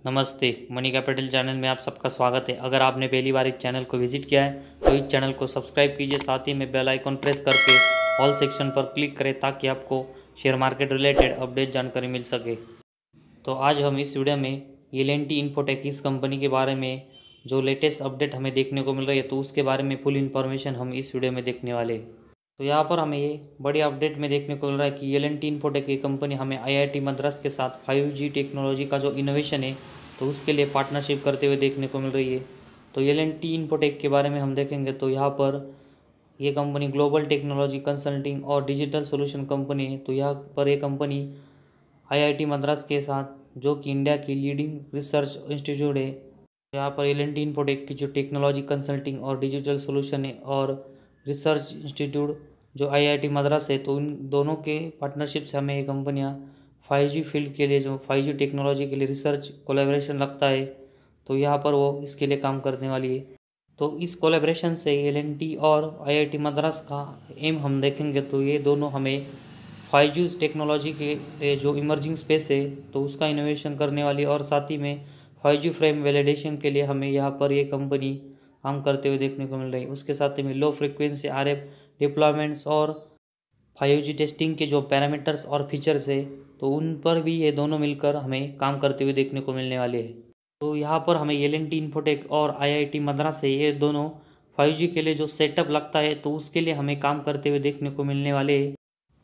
नमस्ते, money capital channel में आप सबका स्वागत है। अगर आपने पहली बार इस चैनल को विजिट किया है तो इस चैनल को सब्सक्राइब कीजिए, साथ ही में बेल आइकॉन प्रेस करके ऑल सेक्शन पर क्लिक करें ताकि आपको शेयर मार्केट रिलेटेड अपडेट जानकारी मिल सके। तो आज हम इस वीडियो में L&T इन्फोटेक इस कंपनी के बारे में जो लेटेस्ट अपडेट हमें देखने को मिल रही है तो उसके बारे में फुल इन्फॉर्मेशन हम इस वीडियो में देखने वाले हैं। तो यहाँ पर हमें ये बड़ी अपडेट में देखने को मिल रहा है कि L&T इन्फोटेक की कंपनी हमें IIT मद्रास के साथ 5G टेक्नोलॉजी का जो इनोवेशन है तो उसके लिए पार्टनरशिप करते हुए देखने को मिल रही है। तो L&T इन्फोटेक के बारे में हम देखेंगे तो यहाँ पर ये कंपनी ग्लोबल टेक्नोलॉजी कंसल्टिंग और डिजिटल सोल्यूशन कंपनी है। तो यहाँ पर ये कंपनी IIT मद्रास के साथ जो कि इंडिया की लीडिंग रिसर्च इंस्टीट्यूट है, यहाँ पर L&T इन्फोटेक की जो टेक्नोलॉजी कंसल्टिंग और डिजिटल सोल्यूशन है और रिसर्च इंस्टीट्यूट जो IIT मद्रास है, तो इन दोनों के पार्टनरशिप से हमें ये कंपनियाँ 5G फील्ड के लिए जो 5G टेक्नोलॉजी के लिए रिसर्च कोलैबोरेशन लगता है तो यहाँ पर वो इसके लिए काम करने वाली है। तो इस कोलैबोरेशन से L&T और IIT मद्रास का एम हम देखेंगे तो ये दोनों हमें 5G टेक्नोलॉजी के जो इमर्जिंग स्पेस है तो उसका इनोवेशन करने वाली और साथ ही में 5G फ्रेम वैलिडेशन के लिए हमें यहाँ पर ये कंपनी काम करते हुए देखने को मिल रही है। उसके साथ ही में लो फ्रिक्वेंसी RF डिप्लॉयमेंट्स और 5G टेस्टिंग के जो पैरामीटर्स और फीचर्स है तो उन पर भी ये दोनों मिलकर हमें काम करते हुए देखने को मिलने वाले हैं। तो यहाँ पर हमें L&T इन्फोटेक और IIT मद्रास से ये दोनों 5G के लिए जो सेटअप लगता है तो उसके लिए हमें काम करते हुए देखने को मिलने वाले हैं।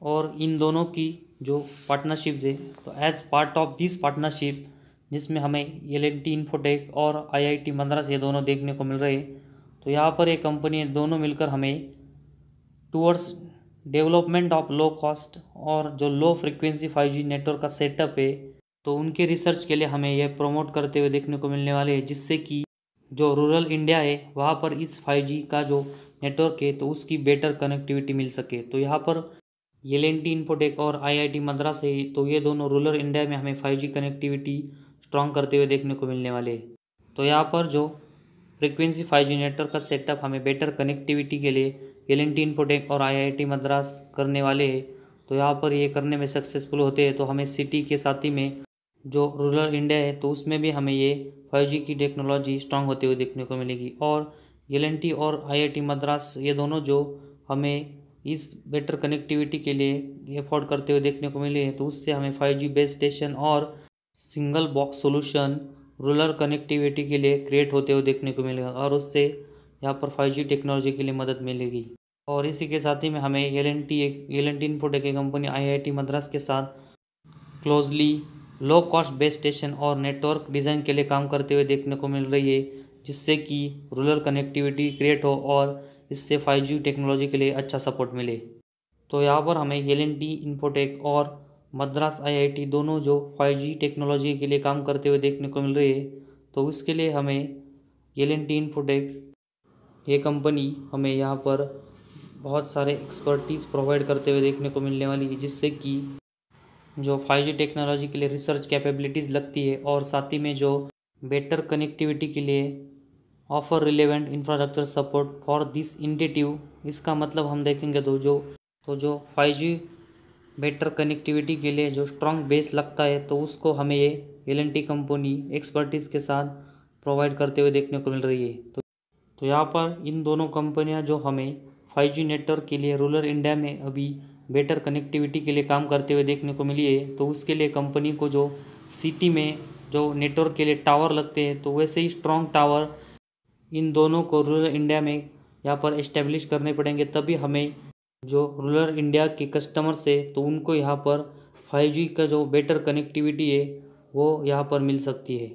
और इन दोनों की जो पार्टनरशिप है तो as part of this partnership जिसमें हमें L&T इन्फोटेक और IIT मद्रास ये दोनों देखने को मिल रहे हैं। तो यहाँ पर ये कंपनी दोनों मिलकर हमें towards development of low cost और जो लो फ्रिक्वेंसी 5G नेटवर्क का सेटअप है तो उनके रिसर्च के लिए हमें यह प्रमोट करते हुए देखने को मिलने वाले हैं, जिससे कि जो रूरल इंडिया है वहाँ पर इस 5G का जो नेटवर्क है तो उसकी बेटर कनेक्टिविटी मिल सके। तो यहाँ पर L&T इन्फोटेक और IIT मद्रास है तो ये दोनों रूरल इंडिया में हमें 5G कनेक्टिविटी स्ट्रॉन्ग करते हुए देखने को मिलने वाले हैं। तो यहाँ पर जो फ्रिक्वेंसी 5G नेटवर्क का सेटअप हमें बेटर कनेक्टिविटी के लिए L&T इन्फोटेक और IIT मद्रास करने वाले हैं। तो यहाँ पर ये करने में सक्सेसफुल होते हैं तो हमें सिटी के साथ ही में जो रूरल इंडिया है तो उसमें भी हमें ये 5G की टेक्नोलॉजी स्ट्रॉन्ग होते हुए देखने को मिलेगी। और L&T और IIT मद्रास ये दोनों जो हमें इस बेटर कनेक्टिविटी के लिए एफोर्ड करते हुए देखने को मिले हैं तो उससे हमें 5G बेस स्टेशन और single box solution rural connectivity के लिए क्रिएट होते हुए देखने को मिलेगा और उससे यहाँ पर 5G टेक्नोलॉजी के लिए मदद मिलेगी। और इसी के साथ ही में हमें L&T इन्फोटेक की कंपनी IIT मद्रास के साथ closely low cost base station और नेटवर्क डिज़ाइन के लिए काम करते हुए देखने को मिल रही है, जिससे कि रूरल कनेक्टिविटी क्रिएट हो और इससे 5G टेक्नोलॉजी के लिए अच्छा सपोर्ट मिले। तो यहाँ पर हमें L&T इन्फोटेक और मद्रास IIT दोनों जो 5G टेक्नोलॉजी के लिए काम करते हुए देखने को मिल रही है तो उसके लिए हमें L&T इन्फोटेक ये कंपनी हमें यहाँ पर बहुत सारे एक्सपर्टीज़ प्रोवाइड करते हुए देखने को मिलने वाली है, जिससे कि जो 5G टेक्नोलॉजी के लिए रिसर्च कैपेबिलिटीज़ लगती है और साथ ही में जो बेटर कनेक्टिविटी के लिए offer relevant infrastructure support for this initiative. इसका मतलब हम देखेंगे तो जो 5G बेटर कनेक्टिविटी के लिए जो स्ट्रॉन्ग बेस लगता है तो उसको हमें ये L&T कंपनी एक्सपर्टीज़ के साथ प्रोवाइड करते हुए देखने को मिल रही है। तो यहाँ पर इन दोनों कंपनियाँ जो हमें 5G नेटवर्क के लिए रूरल इंडिया में अभी बेटर कनेक्टिविटी के लिए काम करते हुए देखने को मिली है तो उसके लिए कंपनी को जो सिटी में जो नेटवर्क के लिए टावर लगते हैं तो वैसे ही स्ट्रॉन्ग टावर इन दोनों को रूरल इंडिया में यहाँ पर इस्टेब्लिश करने पड़ेंगे, तभी हमें जो रूरल इंडिया के कस्टमर्स है तो उनको यहाँ पर 5G का जो बेटर कनेक्टिविटी है वो यहाँ पर मिल सकती है।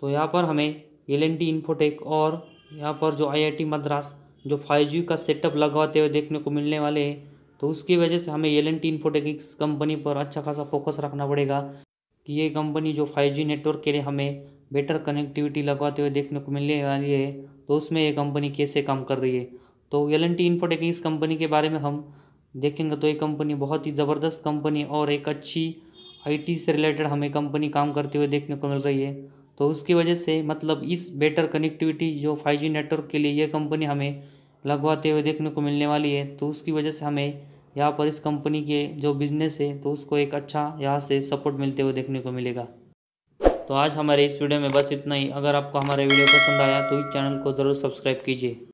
तो यहाँ पर हमें L&T इन्फोटेक और यहाँ पर जो IIT मद्रास जो 5G का सेटअप लगवाते हुए देखने को मिलने वाले हैं तो उसकी वजह से हमें L&T इन्फोटेक इस कंपनी पर अच्छा खासा फोकस रखना पड़ेगा कि ये कंपनी जो 5G नेटवर्क के लिए हमें बेटर कनेक्टिविटी लगवाते हुए देखने को मिलने वाली है तो उसमें ये कंपनी कैसे काम कर रही है। तो L&T इन्फोटेक इस कंपनी के बारे में हम देखेंगे तो ये कंपनी बहुत ही ज़बरदस्त कंपनी और एक अच्छी IT से रिलेटेड हमें कंपनी काम करते हुए देखने को मिल रही है। तो उसकी वजह से मतलब इस बेटर कनेक्टिविटी जो 5G नेटवर्क के लिए ये कंपनी हमें लगवाते हुए देखने को मिलने वाली है तो उसकी वजह से हमें यहाँ पर इस कंपनी के जो बिज़नेस है तो उसको एक अच्छा यहाँ से सपोर्ट मिलते हुए देखने को मिलेगा। तो आज हमारे इस वीडियो में बस इतना ही। अगर आपको हमारा वीडियो पसंद आया तो इस चैनल को ज़रूर सब्सक्राइब कीजिए।